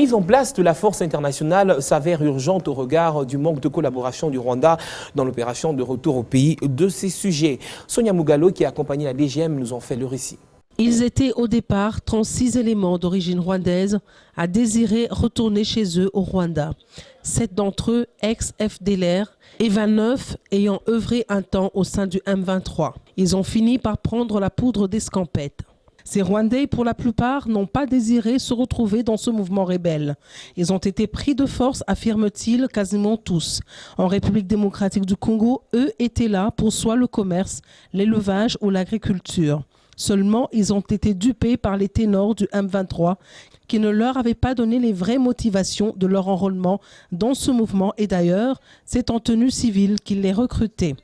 mise en place de la force internationale s'avère urgente au regard du manque de collaboration du Rwanda dans l'opération de retour au pays de ces sujets. Sonia Mugalo, qui a accompagné la DGM, nous en fait le récit. Ils étaient au départ 36 éléments d'origine rwandaise à désirer retourner chez eux au Rwanda. 7 d'entre eux ex-FDLR et 29 ayant œuvré un temps au sein du M23. Ils ont fini par prendre la poudre d'escampette. Ces Rwandais, pour la plupart, n'ont pas désiré se retrouver dans ce mouvement rebelle. Ils ont été pris de force, affirment-ils, quasiment tous. En République démocratique du Congo, eux étaient là pour soit le commerce, l'élevage ou l'agriculture. Seulement, ils ont été dupés par les ténors du M23 qui ne leur avaient pas donné les vraies motivations de leur enrôlement dans ce mouvement et d'ailleurs, c'est en tenue civile qu'ils les recrutaient.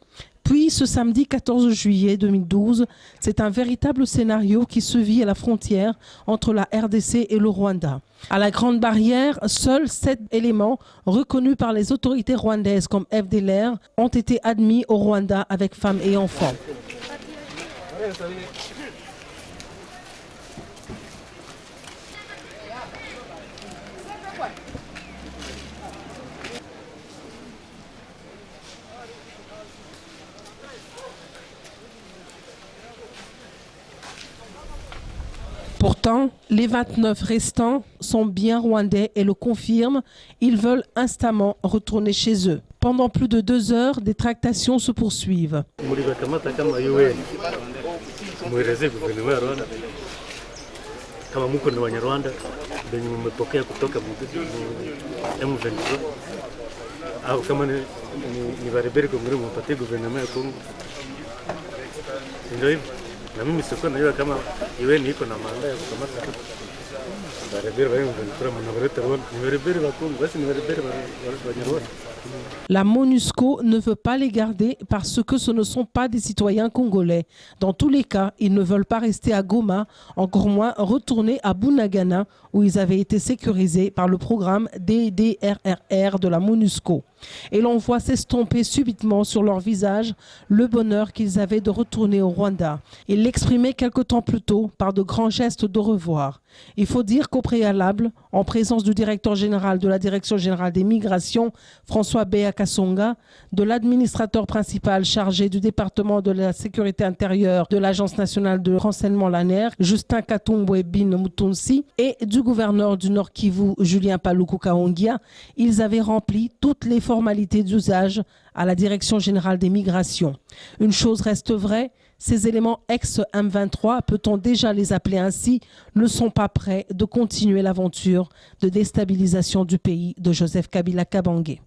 Puis, ce samedi 14 juillet 2012, c'est un véritable scénario qui se vit à la frontière entre la RDC et le Rwanda. À la Grande Barrière, seuls 7 éléments reconnus par les autorités rwandaises comme FDLR ont été admis au Rwanda avec femmes et enfants. Pourtant, les 29 restants sont bien rwandais et le confirment. Ils veulent instamment retourner chez eux. Pendant plus de 2 heures, des tractations se poursuivent. La MONUSCO ne veut pas les garder parce que ce ne sont pas des citoyens congolais. Dans tous les cas, ils ne veulent pas rester à Goma, encore moins retourner à Bunagana où ils avaient été sécurisés par le programme DDRRR de la MONUSCO. Et l'on voit s'estomper subitement sur leur visage le bonheur qu'ils avaient de retourner au Rwanda. Ils l'exprimaient quelque temps plus tôt par de grands gestes de revoir. Il faut dire qu'au préalable, en présence du directeur général de la Direction générale des migrations, François Béa Kassonga, de l'administrateur principal chargé du département de la sécurité intérieure de l'Agence nationale de renseignement l'ANR, Justin Katumbwe Bin Mutunsi, et du gouverneur du Nord Kivu, Julien Paluku Kaongia, ils avaient rempli toutes les formalités d'usage à la Direction générale des migrations. Une chose reste vraie, ces éléments ex-M23, peut-on déjà les appeler ainsi, ne sont pas prêts de continuer l'aventure de déstabilisation du pays de Joseph Kabila Kabange.